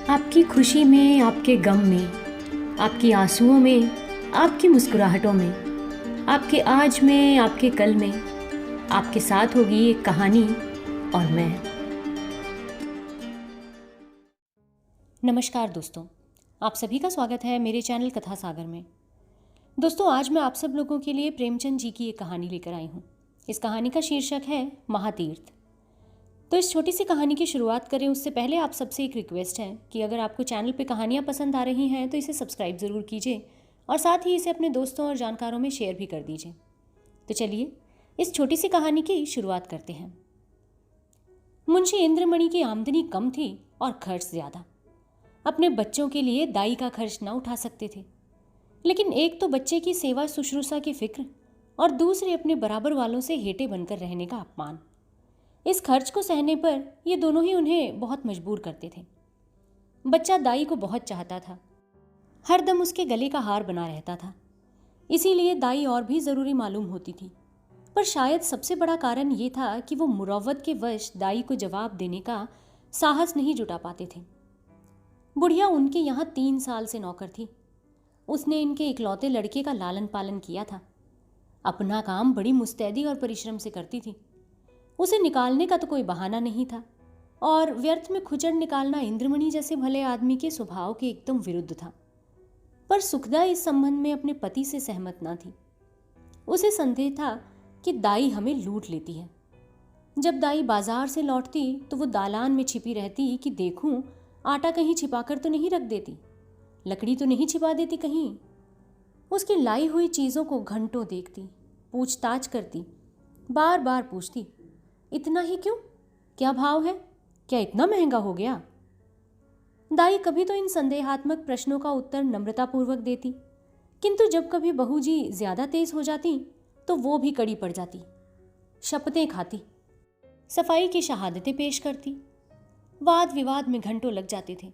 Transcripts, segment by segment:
आपकी खुशी में, आपके गम में, आपकी आंसुओं में, आपकी मुस्कुराहटों में, आपके आज में, आपके कल में, आपके साथ होगी एक कहानी और मैं। नमस्कार दोस्तों, आप सभी का स्वागत है मेरे चैनल कथा सागर में। दोस्तों, आज मैं आप सब लोगों के लिए प्रेमचंद जी की एक कहानी लेकर आई हूँ। इस कहानी का शीर्षक है महातीर्थ। तो इस छोटी सी कहानी की शुरुआत करें उससे पहले आप सबसे एक रिक्वेस्ट है कि अगर आपको चैनल पे कहानियाँ पसंद आ रही हैं तो इसे सब्सक्राइब ज़रूर कीजिए और साथ ही इसे अपने दोस्तों और जानकारों में शेयर भी कर दीजिए। तो चलिए इस छोटी सी कहानी की शुरुआत करते हैं। मुंशी इंद्रमणि की आमदनी कम थी और खर्च ज़्यादा। अपने बच्चों के लिए दाई का खर्च न उठा सकते थे, लेकिन एक तो बच्चे की सेवा शुश्रूषा की फिक्र और दूसरे अपने बराबर वालों से हेटे बनकर रहने का अपमान। इस खर्च को सहने पर ये दोनों ही उन्हें बहुत मजबूर करते थे। बच्चा दाई को बहुत चाहता था, हर दम उसके गले का हार बना रहता था, इसीलिए दाई और भी ज़रूरी मालूम होती थी। पर शायद सबसे बड़ा कारण ये था कि वो मुरव्वत के वश दाई को जवाब देने का साहस नहीं जुटा पाते थे। बुढ़िया उनके यहाँ 3 साल से नौकर थी। उसने इनके इकलौते लड़के का लालन पालन किया था। अपना काम बड़ी मुस्तैदी और परिश्रम से करती थी। उसे निकालने का तो कोई बहाना नहीं था और व्यर्थ में खुचड़ निकालना इंद्रमणि जैसे भले आदमी के स्वभाव के एकदम विरुद्ध था। पर सुखदा इस संबंध में अपने पति से सहमत ना थी। उसे संदेह था कि दाई हमें लूट लेती है। जब दाई बाजार से लौटती तो वो दालान में छिपी रहती कि देखूं आटा कहीं छिपाकर तो नहीं रख देती, लकड़ी तो नहीं छिपा देती कहीं। उसकी लाई हुई चीज़ों को घंटों देखती, पूछताछ करती, बार बार पूछती, इतना ही क्यों? क्या भाव है? क्या इतना महंगा हो गया? दाई कभी तो इन संदेहात्मक प्रश्नों का उत्तर नम्रतापूर्वक देती, किंतु जब कभी बहू जी ज्यादा तेज हो जाती तो वो भी कड़ी पड़ जाती, शपथें खाती, सफाई की शहादतें पेश करती। वाद विवाद में घंटों लग जाते थे।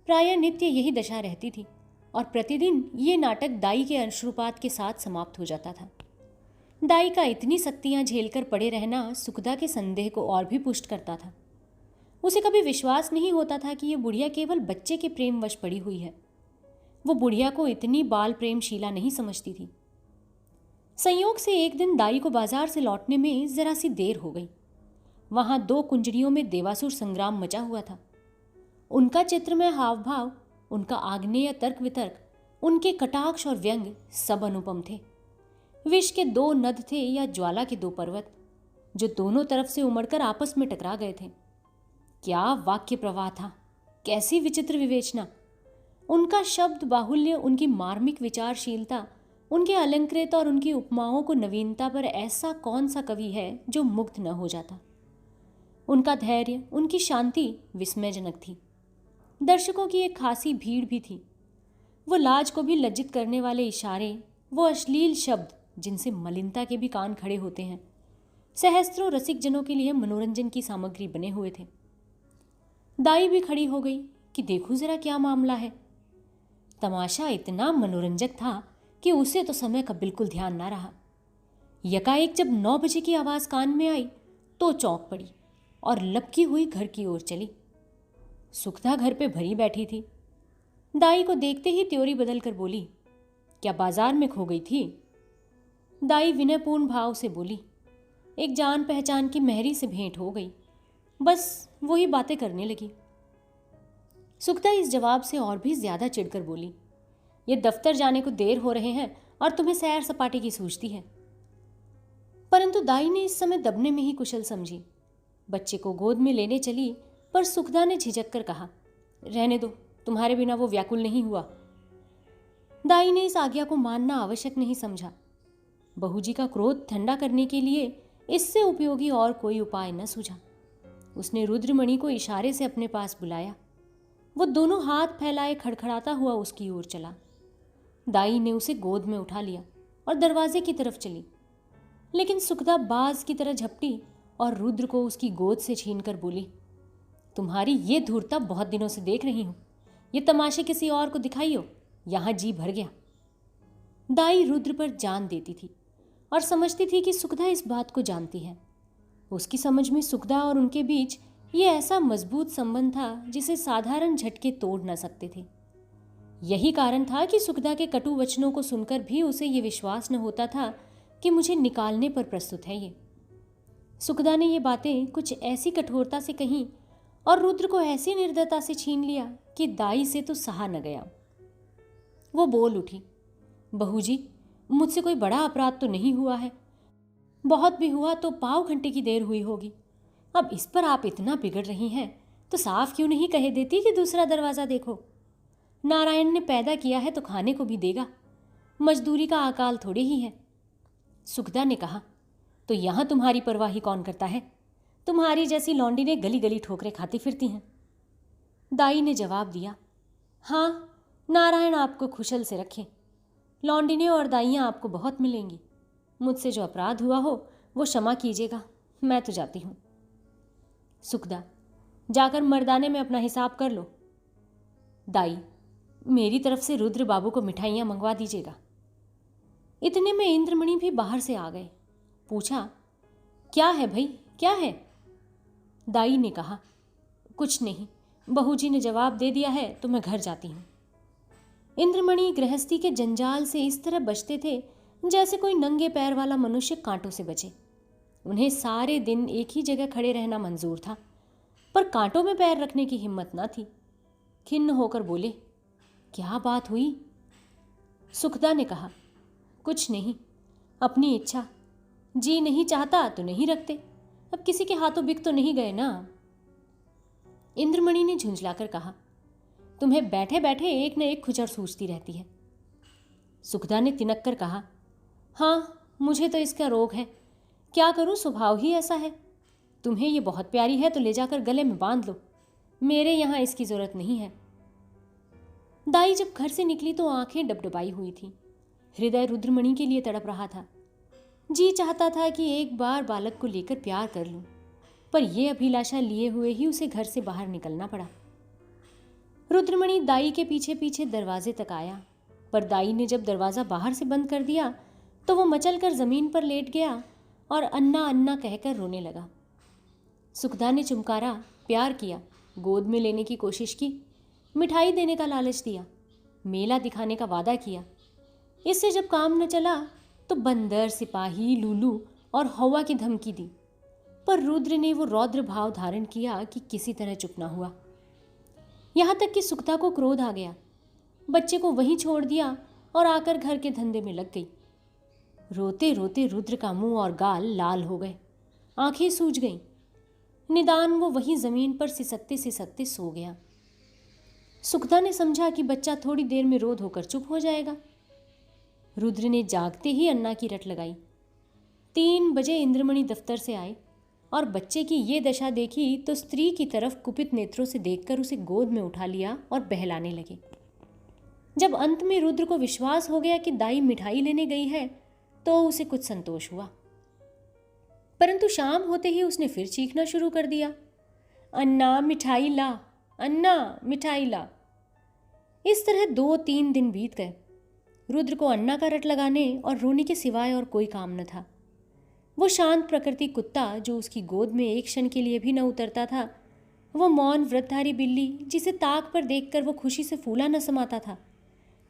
प्रायः नित्य यही दशा रहती थी और प्रतिदिन ये नाटक दाई के अश्रुपात के साथ समाप्त हो जाता था। दाई का इतनी सख्तियां झेलकर पड़े रहना सुखदा के संदेह को और भी पुष्ट करता था। उसे कभी विश्वास नहीं होता था कि ये बुढ़िया केवल बच्चे के प्रेम वश पड़ी हुई है। वो बुढ़िया को इतनी बाल प्रेमशीला नहीं समझती थी। संयोग से एक दिन दाई को बाजार से लौटने में जरा सी देर हो गई। वहां 2 कुंजड़ियों में देवासुर संग्राम मचा हुआ था। उनका चित्रमय हाव भाव, उनका आग्नेय तर्क वितर्क, उनके कटाक्ष और व्यंग सब अनुपम थे। विष के 2 नद थे या ज्वाला के 2 पर्वत, जो दोनों तरफ से उमड़कर आपस में टकरा गए थे। क्या वाक्य प्रवाह था, कैसी विचित्र विवेचना! उनका शब्द बाहुल्य, उनकी मार्मिक विचारशीलता, उनके अलंकृत और उनकी उपमाओं को नवीनता पर ऐसा कौन सा कवि है जो मुग्ध न हो जाता। उनका धैर्य, उनकी शांति विस्मयजनक थी। दर्शकों की एक खासी भीड़ भी थी। वो लाज को भी लज्जित करने वाले इशारे, वो अश्लील शब्द जिनसे मलिनता के भी कान खड़े होते हैं, सहस्त्रों रसिक जनों के लिए मनोरंजन की सामग्री बने हुए थे। दाई भी खड़ी हो गई कि देखूं जरा क्या मामला है। तमाशा इतना मनोरंजक था कि उसे तो समय का बिल्कुल ध्यान ना रहा। यकाएक जब 9 बजे की आवाज कान में आई तो चौंक पड़ी और लपकी हुई घर की ओर चली। सुखदा घर पे भरी बैठी थी। दाई को देखते ही त्योरी बदल कर बोली, क्या बाजार में खो गई थी? दाई विनयपूर्ण भाव से बोली, एक जान पहचान की मेहरी से भेंट हो गई, बस वही बातें करने लगी। सुखदा इस जवाब से और भी ज्यादा चिढ़कर बोली, ये दफ्तर जाने को देर हो रहे हैं और तुम्हें सैर सपाटे की सूझती है। परंतु दाई ने इस समय दबने में ही कुशल समझी। बच्चे को गोद में लेने चली, पर सुखदा ने झिझक कर कहा, रहने दो, तुम्हारे बिना वो व्याकुल नहीं हुआ। दाई ने इस आज्ञा को मानना आवश्यक नहीं समझा। बहू जी का क्रोध ठंडा करने के लिए इससे उपयोगी और कोई उपाय न सूझा। उसने रुद्रमणि को इशारे से अपने पास बुलाया। वो दोनों हाथ फैलाए खड़खड़ाता हुआ उसकी ओर चला। दाई ने उसे गोद में उठा लिया और दरवाजे की तरफ चली, लेकिन सुखदा बाज की तरह झपटी और रुद्र को उसकी गोद से छीनकर बोली, तुम्हारी ये धूर्तता बहुत दिनों से देख रही हूं। ये तमाशे किसी और को दिखाइयो, यहां जी भर गया। दाई रुद्र पर जान देती थी और समझती थी कि सुखदा इस बात को जानती है। उसकी समझ में सुखदा और उनके बीच ये ऐसा मजबूत संबंध था जिसे साधारण झटके तोड़ न सकते थे। यही कारण था कि सुखदा के कटु वचनों को सुनकर भी उसे ये विश्वास न होता था कि मुझे निकालने पर प्रस्तुत है ये। सुखदा ने ये बातें कुछ ऐसी कठोरता से कहीं और रुद्र को ऐसी निर्दयता से छीन लिया कि दाई से तो सहा न गया। वो बोल उठी, बहू जी, मुझसे कोई बड़ा अपराध तो नहीं हुआ है, बहुत भी हुआ तो पाव घंटे की देर हुई होगी। अब इस पर आप इतना बिगड़ रही हैं तो साफ क्यों नहीं कह देती कि दूसरा दरवाज़ा देखो। नारायण ने पैदा किया है तो खाने को भी देगा, मजदूरी का अकाल थोड़े ही है। सुखदा ने कहा, तो यहाँ तुम्हारी परवाही कौन करता है? तुम्हारी जैसी लौंडी ने गली गली ठोकरें खाती फिरती हैं। दाई ने जवाब दिया, हाँ, नारायण आपको खुशल से रखें। लौंडिने और दाइयाँ आपको बहुत मिलेंगी। मुझसे जो अपराध हुआ हो वो क्षमा कीजिएगा, मैं तो जाती हूँ। सुखदा, जाकर मर्दाने में अपना हिसाब कर लो। दाई, मेरी तरफ से रुद्र बाबू को मिठाइयाँ मंगवा दीजिएगा। इतने में इंद्रमणि भी बाहर से आ गए। पूछा, क्या है भाई, क्या है? दाई ने कहा, कुछ नहीं, बहू जी ने जवाब दे दिया है तो मैं घर जाती हूँ। इंद्रमणि गृहस्थी के जंजाल से इस तरह बचते थे जैसे कोई नंगे पैर वाला मनुष्य कांटों से बचे। उन्हें सारे दिन एक ही जगह खड़े रहना मंजूर था, पर कांटों में पैर रखने की हिम्मत न थी। खिन्न होकर बोले, क्या बात हुई? सुखदा ने कहा, कुछ नहीं, अपनी इच्छा। जी नहीं चाहता तो नहीं रखते, अब किसी के हाथों बिक तो नहीं गए ना। इंद्रमणि ने झुंझलाकर कहा, तुम्हें बैठे बैठे एक न एक खुचर सूझती रहती है। सुखदा ने तिनक कर कहा, हाँ, मुझे तो इसका रोग है, क्या करूं, स्वभाव ही ऐसा है। तुम्हें ये बहुत प्यारी है तो ले जाकर गले में बांध लो, मेरे यहाँ इसकी जरूरत नहीं है। दाई जब घर से निकली तो आंखें डबडबाई हुई थी। हृदय रुद्रमणि के लिए तड़प रहा था। जी चाहता था कि एक बार बालक को लेकर प्यार कर लूं, पर यह अभिलाषा लिए हुए ही उसे घर से बाहर निकलना पड़ा। रुद्रमणि दाई के पीछे पीछे दरवाजे तक आया, पर दाई ने जब दरवाज़ा बाहर से बंद कर दिया तो वो मचलकर ज़मीन पर लेट गया और अन्ना अन्ना कहकर रोने लगा। सुखदा ने चुमकारा, प्यार किया, गोद में लेने की कोशिश की, मिठाई देने का लालच दिया, मेला दिखाने का वादा किया। इससे जब काम न चला तो बंदर, सिपाही, लूलू और हवा की धमकी दी, पर रुद्र ने वो रौद्र भाव धारण किया कि किसी तरह चुप न हुआ। यहाँ तक कि सुखदा को क्रोध आ गया, बच्चे को वहीं छोड़ दिया और आकर घर के धंधे में लग गई। रोते रोते रुद्र का मुंह और गाल लाल हो गए, आंखें सूज गईं। निदान वो वहीं जमीन पर सिसकते सिसकते सो गया। सुखदा ने समझा कि बच्चा थोड़ी देर में रो धोकर चुप हो जाएगा। रुद्र ने जागते ही अन्ना की रट लगाई। 3 बजे इंद्रमणि दफ्तर से आए और बच्चे की ये दशा देखी तो स्त्री की तरफ कुपित नेत्रों से देखकर उसे गोद में उठा लिया और बहलाने लगे। जब अंत में रुद्र को विश्वास हो गया कि दाई मिठाई लेने गई है तो उसे कुछ संतोष हुआ, परंतु शाम होते ही उसने फिर चीखना शुरू कर दिया, अन्ना मिठाई ला, अन्ना मिठाई ला। इस तरह 2-3 दिन बीत गए। रुद्र को अन्ना का रट लगाने और रोने के सिवाय और कोई काम न था। वो शांत प्रकृति कुत्ता जो उसकी गोद में एक क्षण के लिए भी न उतरता था, वो मौन व्रतधारी बिल्ली जिसे ताक पर देखकर वो खुशी से फूला न समाता था,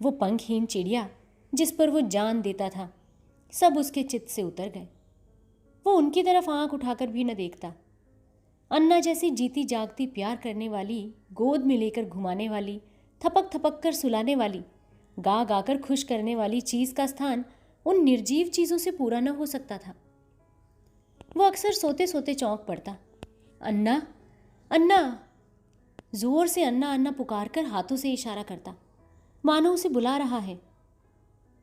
वो पंखहीन चिड़िया जिस पर वो जान देता था, सब उसके चित्त से उतर गए। वो उनकी तरफ आंख उठाकर भी न देखता। अन्ना जैसी जीती जागती प्यार करने वाली, गोद में लेकर घुमाने वाली, थपक थपक कर सुलाने वाली, गा गाकर खुश करने वाली चीज़ का स्थान उन निर्जीव चीज़ों से पूरा न हो सकता था। वो अक्सर सोते सोते चौंक पड़ता, अन्ना अन्ना। जोर से अन्ना अन्ना पुकार कर हाथों से इशारा करता, मानो उसे बुला रहा है।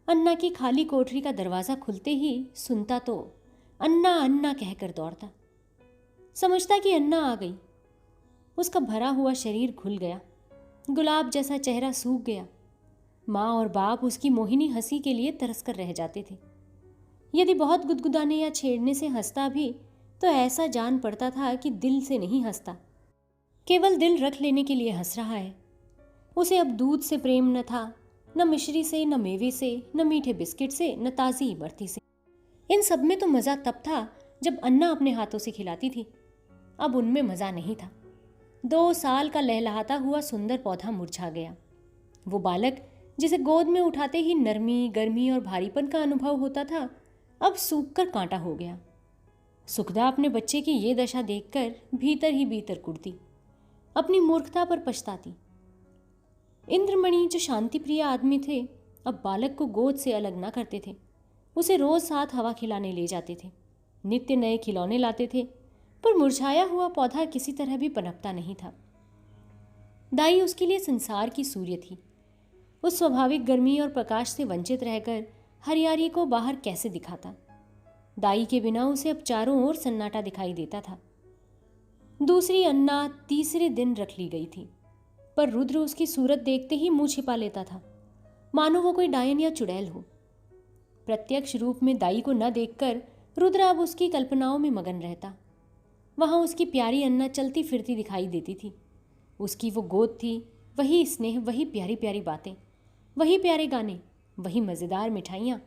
अन्ना की खाली कोठरी का दरवाज़ा खुलते ही सुनता तो अन्ना अन्ना कहकर दौड़ता, समझता कि अन्ना आ गई। उसका भरा हुआ शरीर घुल गया, गुलाब जैसा चेहरा सूख गया। माँ और बाप उसकी मोहिनी हंसी के लिए तरस कर रह जाते थे। यदि बहुत गुदगुदाने या छेड़ने से हंसता भी तो ऐसा जान पड़ता था कि दिल से नहीं हंसता, केवल दिल रख लेने के लिए हंस रहा है। उसे अब दूध से प्रेम न था, न मिश्री से, न मेवे से, न मीठे बिस्किट से, न ताज़ी इमरती से। इन सब में तो मज़ा तब था जब अन्ना अपने हाथों से खिलाती थी। अब उनमें मज़ा नहीं था। 2 साल का लहलहाता हुआ सुंदर पौधा मुरझा गया। वो बालक जिसे गोद में उठाते ही नरमी, गर्मी और भारीपन का अनुभव होता था, अब सूख कर कांटा हो गया। सुखदा अपने बच्चे की ये दशा देखकर भीतर ही भीतर कुढ़ती, अपनी मूर्खता पर पछताती। इंद्रमणि जो शांति प्रिय आदमी थे, अब बालक को गोद से अलग ना करते थे। उसे रोज साथ हवा खिलाने ले जाते थे, नित्य नए खिलौने लाते थे, पर मुरझाया हुआ पौधा किसी तरह भी पनपता नहीं था। दाई उसके लिए संसार की सूर्य थी। उस स्वाभाविक गर्मी और प्रकाश से वंचित रहकर हरियाली को बाहर कैसे दिखाता। दाई के बिना उसे अब चारों ओर सन्नाटा दिखाई देता था। दूसरी अन्ना तीसरे दिन रख ली गई थी, पर रुद्र उसकी सूरत देखते ही मुंह छिपा लेता था, मानो वो कोई डायन या चुड़ैल हो। प्रत्यक्ष रूप में दाई को न देखकर रुद्र अब उसकी कल्पनाओं में मगन रहता। वहां उसकी प्यारी अन्ना चलती फिरती दिखाई देती थी। उसकी वो गोद थी, वही स्नेह, वही प्यारी प्यारी बातें, वही प्यारे गाने, वही मज़ेदार मिठाइयाँ,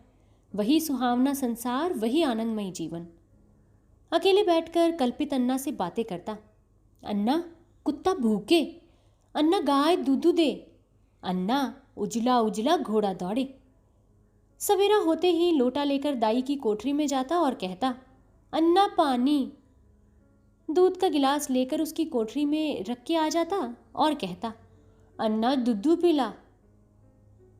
वही सुहावना संसार, वही आनंदमयी जीवन। अकेले बैठकर कल्पित अन्ना से बातें करता। अन्ना, कुत्ता भूखे, अन्ना गाय दूध दे, अन्ना उजला उजला घोड़ा दौड़े। सवेरा होते ही लोटा लेकर दाई की कोठरी में जाता और कहता, अन्ना पानी। दूध का गिलास लेकर उसकी कोठरी में रख के आ जाता और कहता, अन्ना दूध पिला।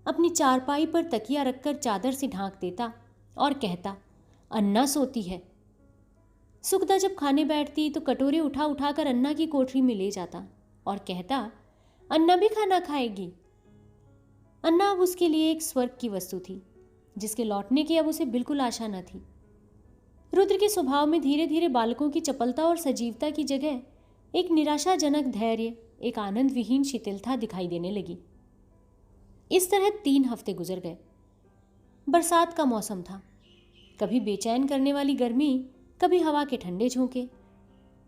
अपनी चारपाई पर तकिया रखकर चादर से ढांक देता और कहता, अन्ना सोती है। सुखदा जब खाने बैठती तो कटोरे उठा उठाकर अन्ना की कोठरी में ले जाता और कहता, अन्ना भी खाना खाएगी। अन्ना अब उसके लिए एक स्वर्ग की वस्तु थी, जिसके लौटने की अब उसे बिल्कुल आशा न थी। रुद्र के स्वभाव में धीरे धीरे बालकों की चपलता और सजीवता की जगह एक निराशाजनक धैर्य, एक आनंद विहीन शिथिलता दिखाई देने लगी। इस तरह 3 हफ्ते गुजर गए। बरसात का मौसम था। कभी बेचैन करने वाली गर्मी, कभी हवा के ठंडे झोंके।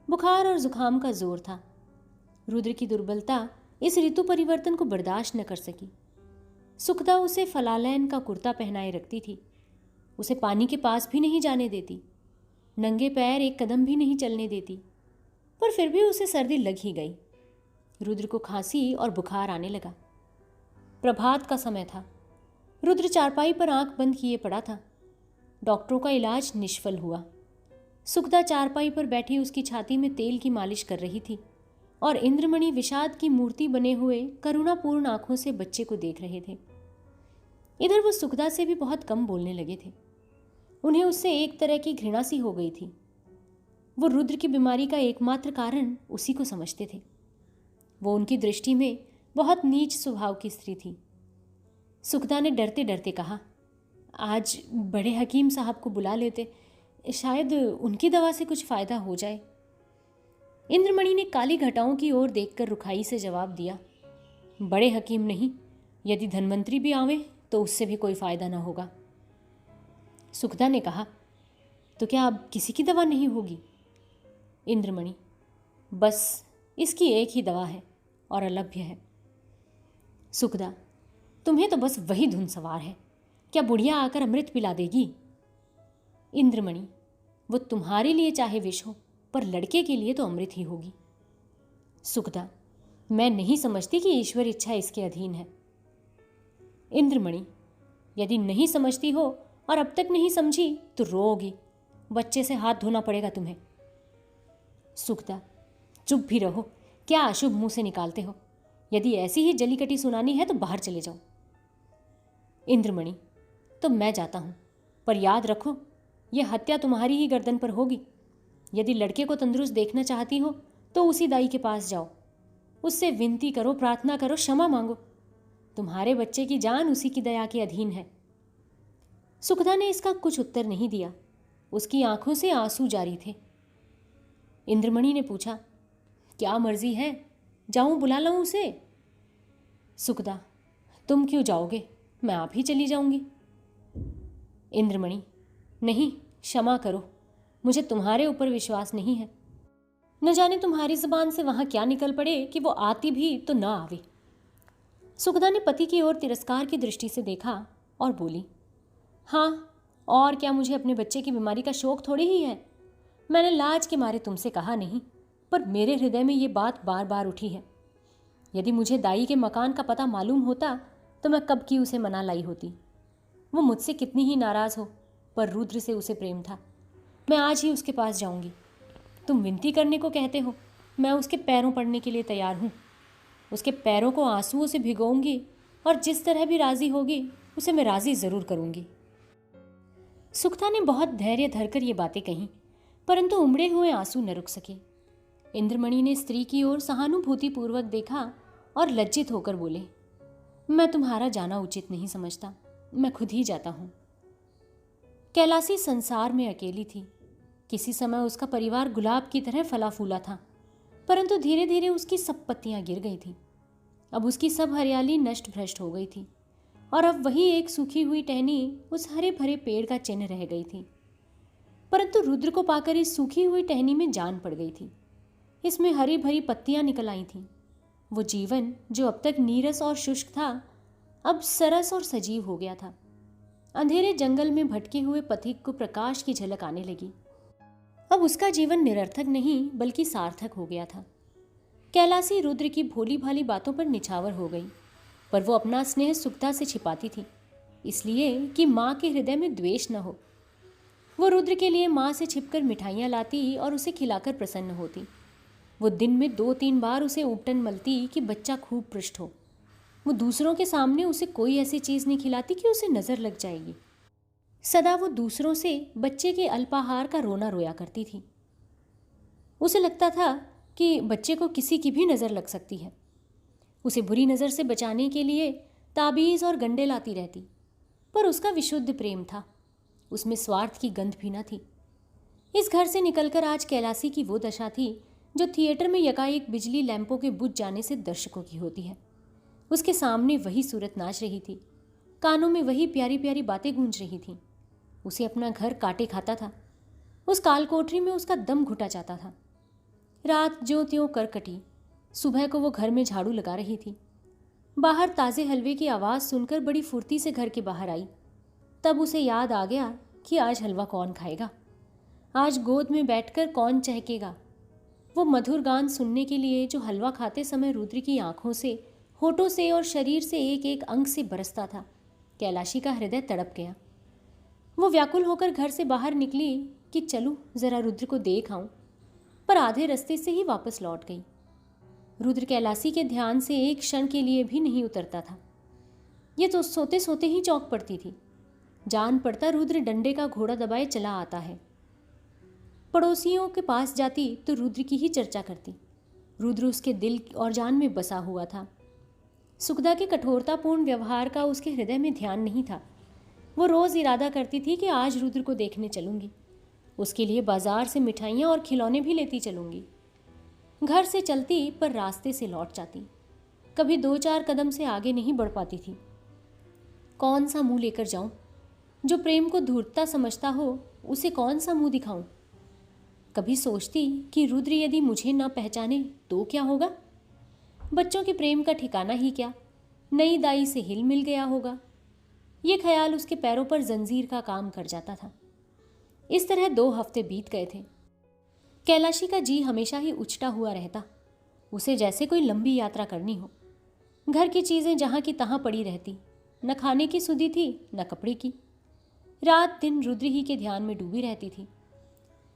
बुखार और जुकाम का जोर था। रुद्र की दुर्बलता इस ऋतु परिवर्तन को बर्दाश्त न कर सकी। सुखदा उसे फलालैन का कुर्ता पहनाए रखती थी। उसे पानी के पास भी नहीं जाने देती, नंगे पैर एक कदम भी नहीं चलने देती, पर फिर भी उसे सर्दी लग ही गई। रुद्र को खांसी और बुखार आने लगा। प्रभात का समय था। रुद्र चारपाई पर आंख बंद किए पड़ा था। डॉक्टरों का इलाज निष्फल हुआ। सुखदा चारपाई पर बैठी उसकी छाती में तेल की मालिश कर रही थी और इंद्रमणि विषाद की मूर्ति बने हुए करुणापूर्ण आंखों से बच्चे को देख रहे थे। इधर वो सुखदा से भी बहुत कम बोलने लगे थे। उन्हें उससे एक तरह की घृणा सी हो गई थी। वो रुद्र की बीमारी का एकमात्र कारण उसी को समझते थे। वो उनकी दृष्टि में बहुत नीच स्वभाव की स्त्री थी। सुखदा ने डरते डरते कहा, आज बड़े हकीम साहब को बुला लेते, शायद उनकी दवा से कुछ फायदा हो जाए। इंद्रमणि ने काली घटाओं की ओर देखकर रुखाई से जवाब दिया, बड़े हकीम नहीं, यदि धनवंतरी भी आवे तो उससे भी कोई फायदा ना होगा। सुखदा ने कहा, तो क्या अब किसी की दवा नहीं होगी? इंद्रमणि, बस इसकी एक ही दवा है और अलभ्य है। सुखदा, तुम्हें तो बस वही धुन सवार है, क्या बुढ़िया आकर अमृत पिला देगी? इंद्रमणि, वो तुम्हारे लिए चाहे विष हो, पर लड़के के लिए तो अमृत ही होगी। सुखदा, मैं नहीं समझती कि ईश्वर इच्छा इसके अधीन है। इंद्रमणि, यदि नहीं समझती हो और अब तक नहीं समझी तो रोओगी, बच्चे से हाथ धोना पड़ेगा तुम्हें। सुखदा, चुप भी रहो, क्या अशुभ मुंह से निकालते हो? यदि ऐसी ही जलीकटी सुनानी है तो बाहर चले जाओ। इंद्रमणि, तो मैं जाता हूं, पर याद रखो यह हत्या तुम्हारी ही गर्दन पर होगी। यदि लड़के को तंदुरुस्त देखना चाहती हो तो उसी दाई के पास जाओ, उससे विनती करो, प्रार्थना करो, क्षमा मांगो। तुम्हारे बच्चे की जान उसी की दया के अधीन है। सुखदा ने इसका कुछ उत्तर नहीं दिया। उसकी आंखों से आंसू जारी थे। इंद्रमणि ने पूछा, क्या मर्जी है, जाऊं बुला लाऊं उसे? सुखदा, तुम क्यों जाओगे, मैं आप ही चली जाऊंगी। इंद्रमणि, नहीं, क्षमा करो, मुझे तुम्हारे ऊपर विश्वास नहीं है। न जाने तुम्हारी जुबान से वहां क्या निकल पड़े कि वो आती भी तो न आवे। सुखदा ने पति की ओर तिरस्कार की दृष्टि से देखा और बोली, हाँ, और क्या मुझे अपने बच्चे की बीमारी का शोक थोड़ी ही है? मैंने लाज के मारे तुमसे कहा नहीं, पर मेरे हृदय में ये बात बार बार उठी है। यदि मुझे दाई के मकान का पता मालूम होता तो मैं कब की उसे मना लाई होती। वो मुझसे कितनी ही नाराज़ हो, पर रुद्र से उसे प्रेम था। मैं आज ही उसके पास जाऊंगी। तुम विनती करने को कहते हो, मैं उसके पैरों पड़ने के लिए तैयार हूँ। उसके पैरों को आंसुओं से भिगोऊंगी और जिस तरह भी राज़ी होगी उसे मैं राज़ी ज़रूर करूंगी। सुखता ने बहुत धैर्य धरकर ये बातें कहीं, परंतु उमड़े हुए आंसू न रुक सके। इंद्रमणि ने स्त्री की ओर सहानुभूतिपूर्वक देखा और लज्जित होकर बोले, मैं तुम्हारा जाना उचित नहीं समझता, मैं खुद ही जाता हूं। कैलासी संसार में अकेली थी। किसी समय उसका परिवार गुलाब की तरह फला फूला था, परंतु धीरे धीरे उसकी सब पत्तियां गिर गई थी। अब उसकी सब हरियाली नष्ट भ्रष्ट हो गई थी और अब वही एक सूखी हुई टहनी उस हरे भरे पेड़ का चिन्ह रह गई थी। परंतु रुद्र को पाकर इस सूखी हुई टहनी में जान पड़ गई थी। इसमें हरी भरी पत्तियां निकल आई थीं। वो जीवन जो अब तक नीरस और शुष्क था, अब सरस और सजीव हो गया था। अंधेरे जंगल में भटके हुए पथिक को प्रकाश की झलक आने लगी। अब उसका जीवन निरर्थक नहीं बल्कि सार्थक हो गया था। कैलासी रुद्र की भोली भाली बातों पर निछावर हो गई, पर वो अपना स्नेह सुखता से छिपाती थी, इसलिए कि माँ के हृदय में द्वेष न हो। वो रुद्र के लिए माँ से छिपकर मिठाइयाँ लाती और उसे खिलाकर प्रसन्न होती। वो दिन में 2-3 बार उसे उपटन मलती कि बच्चा खूब पृष्ठ हो। वो दूसरों के सामने उसे कोई ऐसी चीज़ नहीं खिलाती कि उसे नज़र लग जाएगी। सदा वो दूसरों से बच्चे के अल्पाहार का रोना रोया करती थी। उसे लगता था कि बच्चे को किसी की भी नज़र लग सकती है। उसे बुरी नज़र से बचाने के लिए ताबीज़ और गंडे लाती रहती, पर उसका विशुद्ध प्रेम था, उसमें स्वार्थ की गंध भी न थी। इस घर से निकलकर आज कैलासी की वो दशा थी जो थिएटर में यकाएक बिजली लैंपों के बुझ जाने से दर्शकों की होती है। उसके सामने वही सूरत नाच रही थी, कानों में वही प्यारी प्यारी बातें गूंज रही थीं। उसे अपना घर काटे खाता था। उस काल कोठरी में उसका दम घुटा जाता था। रात ज्यों त्यों कर कटी। सुबह को वो घर में झाड़ू लगा रही थी। बाहर ताज़े हलवे की आवाज़ सुनकर बड़ी फुर्ती से घर के बाहर आई। तब उसे याद आ गया कि आज हलवा कौन खाएगा, आज गोद में बैठकर कौन चहकेगा। वो मधुर गान सुनने के लिए जो हलवा खाते समय रुद्र की आंखों से, होठों से और शरीर से एक एक अंग से बरसता था। कैलाशी का हृदय तड़प गया। वो व्याकुल होकर घर से बाहर निकली कि चलूं जरा रुद्र को देख आऊं, पर आधे रास्ते से ही वापस लौट गई। रुद्र कैलासी के ध्यान से एक क्षण के लिए भी नहीं उतरता था। ये तो सोते सोते ही चौंक पड़ती थी। जान पड़ता रुद्र डंडे का घोड़ा दबाए चला आता है। पड़ोसियों के पास जाती तो रुद्र की ही चर्चा करती। रुद्र उसके दिल और जान में बसा हुआ था। सुखदा के कठोरतापूर्ण व्यवहार का उसके हृदय में ध्यान नहीं था। वो रोज़ इरादा करती थी कि आज रुद्र को देखने चलूंगी, उसके लिए बाजार से मिठाइयाँ और खिलौने भी लेती चलूंगी। घर से चलती पर रास्ते से लौट जाती, कभी 2-4 कदम से आगे नहीं बढ़ पाती थी। कौन सा मुंह लेकर जाऊं? जो प्रेम को धूर्तता समझता हो उसे कौन सा मुंह दिखाऊं? कभी सोचती कि रुद्र यदि मुझे ना पहचाने तो क्या होगा? बच्चों के प्रेम का ठिकाना ही क्या, नई दाई से हिल मिल गया होगा। ये ख्याल उसके पैरों पर जंजीर का काम कर जाता था। इस तरह 2 हफ्ते बीत गए थे। कैलाशी का जी हमेशा ही उछटा हुआ रहता, उसे जैसे कोई लंबी यात्रा करनी हो। घर की चीज़ें जहाँ की तहाँ पड़ी रहती, न खाने की सुधि थी न कपड़े की। रात दिन रुद्र ही के ध्यान में डूबी रहती थी।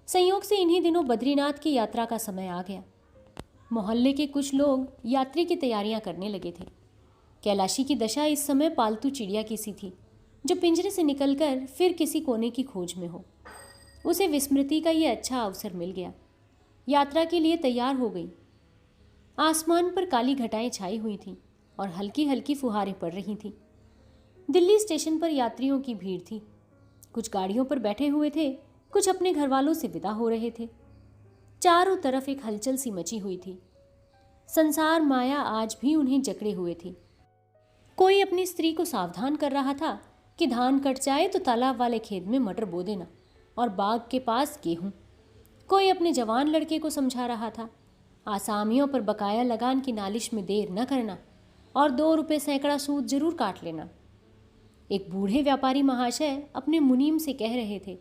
संयोग से इन्हीं दिनों बद्रीनाथ की यात्रा का समय आ गया। मोहल्ले के कुछ लोग यात्री की तैयारियां करने लगे थे। कैलाशी की दशा इस समय पालतू चिड़िया की सी थी जो पिंजरे से निकलकर फिर किसी कोने की खोज में हो। उसे विस्मृति का ये अच्छा अवसर मिल गया। यात्रा के लिए तैयार हो गई। आसमान पर काली घटाएं छाई हुई थीं और हल्की हल्की फुहारें पड़ रही थीं। दिल्ली स्टेशन पर यात्रियों की भीड़ थी। कुछ गाड़ियों पर बैठे हुए थे, कुछ अपने घर वालों से विदा हो रहे थे। चारों तरफ एक हलचल सी मची हुई थी। संसार माया आज भी उन्हें जकड़े हुए थी। कोई अपनी स्त्री को सावधान कर रहा था कि धान कट जाए तो तालाब वाले खेत में मटर बो देना और बाग के पास गेहूं। कोई अपने जवान लड़के को समझा रहा था, आसामियों पर बकाया लगान की नालिश में देर न करना और 2 रुपये सैकड़ा सूद जरूर काट लेना। एक बूढ़े व्यापारी महाशय अपने मुनीम से कह रहे थे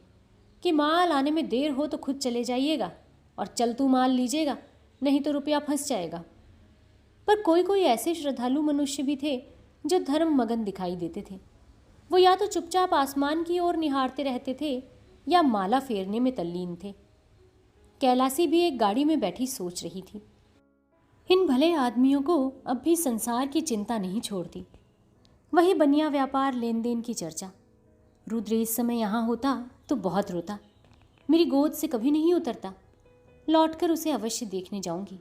कि माल आने में देर हो तो खुद चले जाइएगा और चलतू माल लीजिएगा, नहीं तो रुपया फंस जाएगा। पर कोई कोई ऐसे श्रद्धालु मनुष्य भी थे जो धर्म मगन दिखाई देते थे। वो या तो चुपचाप आसमान की ओर निहारते रहते थे या माला फेरने में तल्लीन थे। कैलासी भी एक गाड़ी में बैठी सोच रही थी। इन भले आदमियों को अब भी संसार की चिंता नहीं छोड़ती। वही बनिया व्यापार, लेन देन की चर्चा। रुद्र इस समय यहाँ होता तो बहुत रोता, मेरी गोद से कभी नहीं उतरता। लौटकर उसे अवश्य देखने जाऊंगी।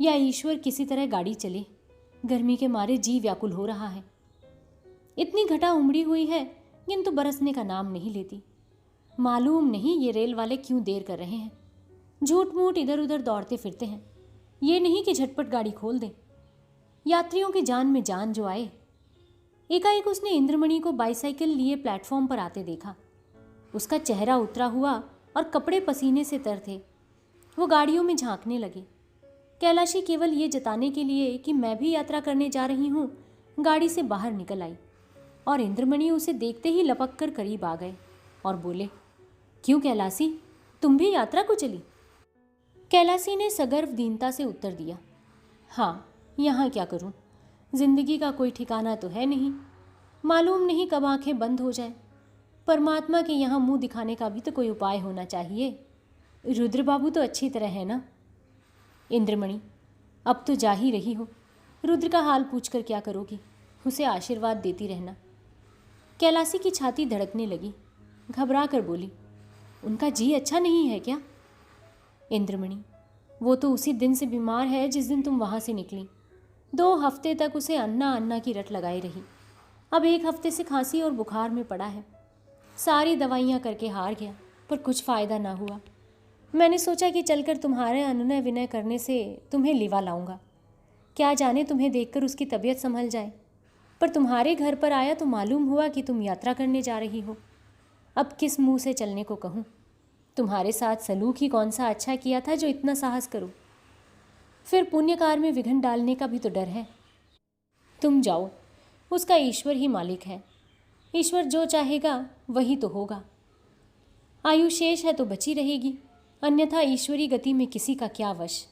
या ईश्वर किसी तरह गाड़ी चले, गर्मी के मारे जी व्याकुल हो रहा है। इतनी घटा उमड़ी हुई है किंतु बरसने का नाम नहीं लेती। मालूम नहीं ये रेल वाले क्यों देर कर रहे हैं। झूठ मूठ इधर उधर दौड़ते फिरते हैं। ये नहीं कि झटपट गाड़ी खोल दें। यात्रियों की जान में जान जो आए। एकाएक उसने इंद्रमणि को बाईसाइकिल लिए प्लेटफॉर्म पर आते देखा। उसका चेहरा उतरा हुआ और कपड़े पसीने से तर थे। वो गाड़ियों में झांकने लगे। कैलाशी केवल ये जताने के लिए कि मैं भी यात्रा करने जा रही हूँ गाड़ी से बाहर निकल आई और इंद्रमणि उसे देखते ही लपक कर करीब आ गए और बोले, क्यों कैलासी, तुम भी यात्रा को चली? कैलासी ने सगर्व दीनता से उत्तर दिया, हाँ, यहाँ क्या करूँ, जिंदगी का कोई ठिकाना तो है नहीं। मालूम नहीं कब आंखें बंद हो जाए। परमात्मा के यहाँ मुंह दिखाने का भी तो कोई उपाय होना चाहिए। रुद्र बाबू तो अच्छी तरह है ना? इंद्रमणि, अब तो जा ही रही हो, रुद्र का हाल पूछकर क्या करोगी? उसे आशीर्वाद देती रहना। कैलासी की छाती धड़कने लगी। घबरा कर बोली, उनका जी अच्छा नहीं है क्या? इंद्रमणि, वो तो उसी दिन से बीमार है जिस दिन तुम वहाँ से निकली। 2 हफ्ते तक उसे अन्ना अन्ना की रट लगाई रही। अब 1 हफ्ते से खांसी और बुखार में पड़ा है। सारी दवाइयाँ करके हार गया पर कुछ फ़ायदा ना हुआ। मैंने सोचा कि चलकर तुम्हारे अनुनय विनय करने से तुम्हें लिवा लाऊंगा। क्या जाने तुम्हें देखकर उसकी तबीयत संभल जाए। पर तुम्हारे घर पर आया तो मालूम हुआ कि तुम यात्रा करने जा रही हो। अब किस मुंह से चलने को कहूँ? तुम्हारे साथ सलूक ही कौन सा अच्छा किया था जो इतना साहस करो। फिर पुण्यकार में विघ्न डालने का भी तो डर है। तुम जाओ, उसका ईश्वर ही मालिक है। ईश्वर जो चाहेगा वही तो होगा। आयु शेष है तो बची रहेगी, अन्यथा ईश्वरी गति में किसी का क्या वश।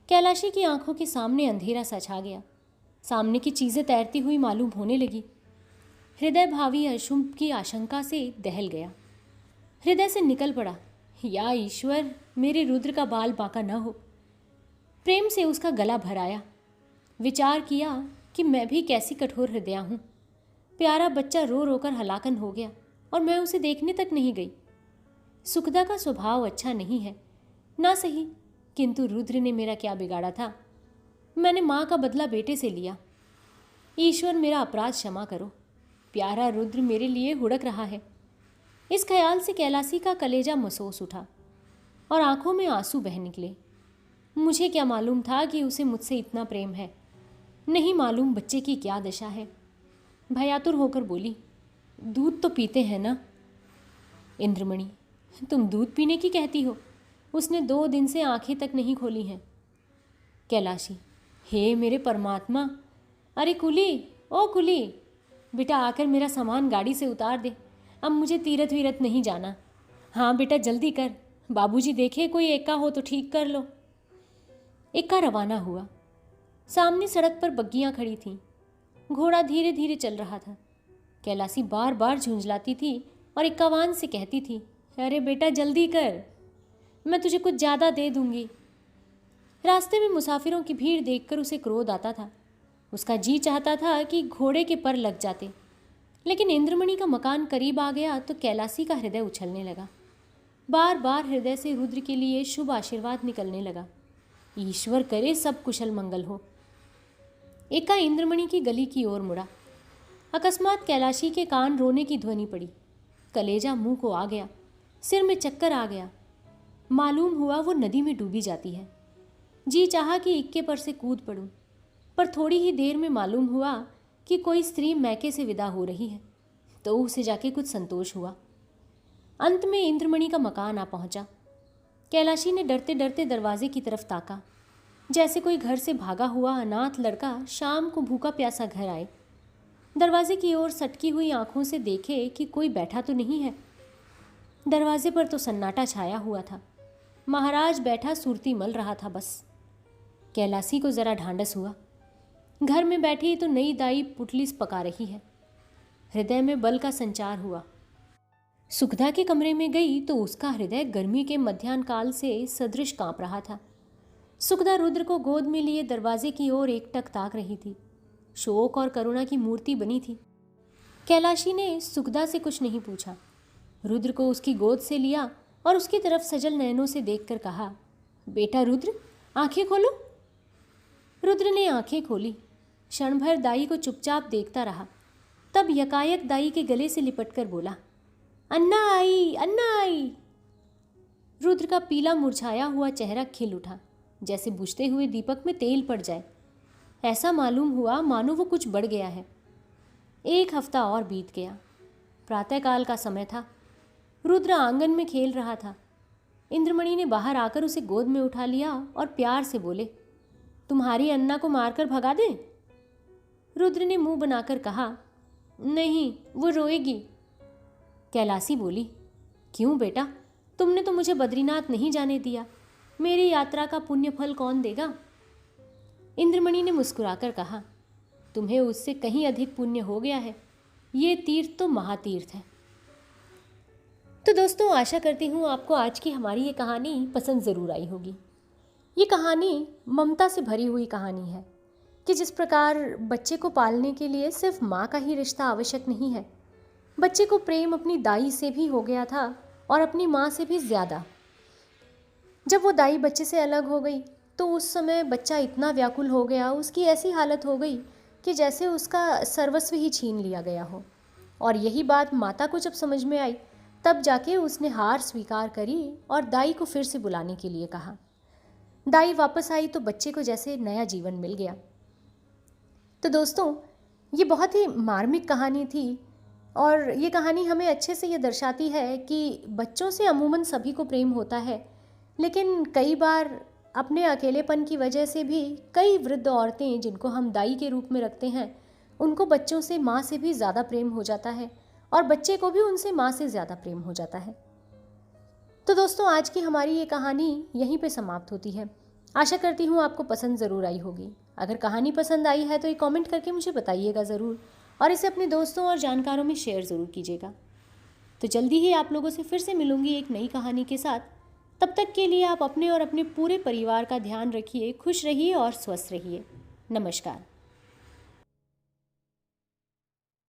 कैलाशी की आंखों के सामने अंधेरा सा छा गया। सामने की चीज़ें तैरती हुई मालूम होने लगी। हृदय भावी अशुभ की आशंका से दहल गया। हृदय से निकल पड़ा, या ईश्वर, मेरे रुद्र का बाल बांका न हो। प्रेम से उसका गला भराया। विचार किया कि मैं भी कैसी कठोर हृदया हूँ। प्यारा बच्चा रो रोकर हलाकन हो गया और मैं उसे देखने तक नहीं गई। सुखदा का स्वभाव अच्छा नहीं है ना सही, किंतु रुद्र ने मेरा क्या बिगाड़ा था? मैंने माँ का बदला बेटे से लिया। ईश्वर, मेरा अपराध क्षमा करो। प्यारा रुद्र मेरे लिए हुड़क रहा है। इस ख्याल से कैलासी का कलेजा महसूस उठा और आंखों में आंसू बह निकले। मुझे क्या मालूम था कि उसे मुझसे इतना प्रेम है। नहीं मालूम बच्चे की क्या दशा है। भयातुर होकर बोली, दूध तो पीते हैं ना? इंद्रमणि, तुम दूध पीने की कहती हो? उसने 2 दिन से आंखें तक नहीं खोली हैं। कैलाशी, हे मेरे परमात्मा, अरे कुली, ओ कुली, बेटा आकर मेरा सामान गाड़ी से उतार दे। अब मुझे तीरथ वीरथ नहीं जाना। हाँ बेटा जल्दी कर, बाबूजी देखे कोई एक्का हो तो ठीक कर लो। एक्का रवाना हुआ। सामने सड़क पर बग्गियां खड़ी थीं। घोड़ा धीरे धीरे चल रहा था। कैलासी बार बार झुंझलाती थी और एक्कावान से कहती थी, अरे बेटा जल्दी कर, मैं तुझे कुछ ज़्यादा दे दूंगी। रास्ते में मुसाफिरों की भीड़ देखकर उसे क्रोध आता था। उसका जी चाहता था कि घोड़े के पर लग जाते, लेकिन इंद्रमणि का मकान करीब आ गया तो कैलासी का हृदय उछलने लगा। बार बार हृदय से रुद्र के लिए शुभ आशीर्वाद निकलने लगा। ईश्वर करे सब कुशल मंगल हो। एका इंद्रमणि की गली की ओर मुड़ा। अकस्मात कैलाशी के कान रोने की ध्वनि पड़ी। कलेजा मुंह को आ गया, सिर में चक्कर आ गया। मालूम हुआ वो नदी में डूबी जाती है। जी चाहा कि इक्के पर से कूद पड़ूं, पर थोड़ी ही देर में मालूम हुआ कि कोई स्त्री मैके से विदा हो रही है, तो उसे जाके कुछ संतोष हुआ। अंत में इंद्रमणि का मकान आ पहुंचा। कैलाशी ने डरते डरते दरवाजे की तरफ ताका, जैसे कोई घर से भागा हुआ अनाथ लड़का शाम को भूखा प्यासा घर आए। दरवाजे की ओर सटकी हुई आंखों से देखे कि कोई बैठा तो नहीं है। दरवाजे पर तो सन्नाटा छाया हुआ था। महाराज बैठा सुरती मल रहा था बस। कैलासी को जरा ढांढस हुआ। घर में बैठी तो नई दाई पुटलीस पका रही है। हृदय में बल का संचार हुआ। सुखदा के कमरे में गई तो उसका हृदय गर्मी के मध्याह्न काल से सदृश कांप रहा था। सुखदा रुद्र को गोद में लिए दरवाजे की ओर एकटक ताक रही थी। शोक और करुणा की मूर्ति बनी थी। कैलाशी ने सुखदा से कुछ नहीं पूछा। रुद्र को उसकी गोद से लिया और उसकी तरफ सजल नयनों से देखकर कहा, बेटा रुद्र, आंखें खोलो। रुद्र ने आंखें खोली। क्षण भर दाई को चुपचाप देखता रहा। तब यकायक दाई के गले से लिपटकर बोला, अन्ना आई, अन्ना आई। रुद्र का पीला मुरझाया हुआ चेहरा खिल उठा, जैसे बुझते हुए दीपक में तेल पड़ जाए। ऐसा मालूम हुआ मानो वो कुछ बढ़ गया है। 1 हफ्ता और बीत गया। प्रातःकाल का समय था। रुद्र आंगन में खेल रहा था। इंद्रमणि ने बाहर आकर उसे गोद में उठा लिया और प्यार से बोले, तुम्हारी अन्ना को मारकर भगा दें? रुद्र ने मुंह बनाकर कहा, नहीं, वो रोएगी। कैलासी बोली, क्यों बेटा, तुमने तो मुझे बद्रीनाथ नहीं जाने दिया। मेरी यात्रा का पुण्य फल कौन देगा? इंद्रमणि ने मुस्कुराकर कहा, तुम्हें उससे कहीं अधिक पुण्य हो गया है। ये तीर्थ तो महातीर्थ है। तो दोस्तों, आशा करती हूँ आपको आज की हमारी ये कहानी पसंद ज़रूर आई होगी। ये कहानी ममता से भरी हुई कहानी है कि जिस प्रकार बच्चे को पालने के लिए सिर्फ माँ का ही रिश्ता आवश्यक नहीं है। बच्चे को प्रेम अपनी दाई से भी हो गया था और अपनी माँ से भी ज़्यादा। जब वो दाई बच्चे से अलग हो गई तो उस समय बच्चा इतना व्याकुल हो गया, उसकी ऐसी हालत हो गई कि जैसे उसका सर्वस्व ही छीन लिया गया हो। और यही बात माता को जब समझ में आई, तब जाके उसने हार स्वीकार करी और दाई को फिर से बुलाने के लिए कहा। दाई वापस आई तो बच्चे को जैसे नया जीवन मिल गया। तो दोस्तों, ये बहुत ही मार्मिक कहानी थी और ये कहानी हमें अच्छे से ये दर्शाती है कि बच्चों से अमूमन सभी को प्रेम होता है, लेकिन कई बार अपने अकेलेपन की वजह से भी कई वृद्ध औरतें जिनको हम दाई के रूप में रखते हैं, उनको बच्चों से माँ से भी ज़्यादा प्रेम हो जाता है और बच्चे को भी उनसे माँ से ज़्यादा प्रेम हो जाता है। तो दोस्तों, आज की हमारी ये कहानी यहीं पे समाप्त होती है। आशा करती हूँ आपको पसंद ज़रूर आई होगी। अगर कहानी पसंद आई है तो ये कमेंट करके मुझे बताइएगा ज़रूर और इसे अपने दोस्तों और जानकारों में शेयर ज़रूर कीजिएगा। तो जल्दी ही आप लोगों से फिर से मिलूंगी एक नई कहानी के साथ। तब तक के लिए आप अपने और अपने पूरे परिवार का ध्यान रखिए, खुश रहिए और स्वस्थ रहिए। नमस्कार।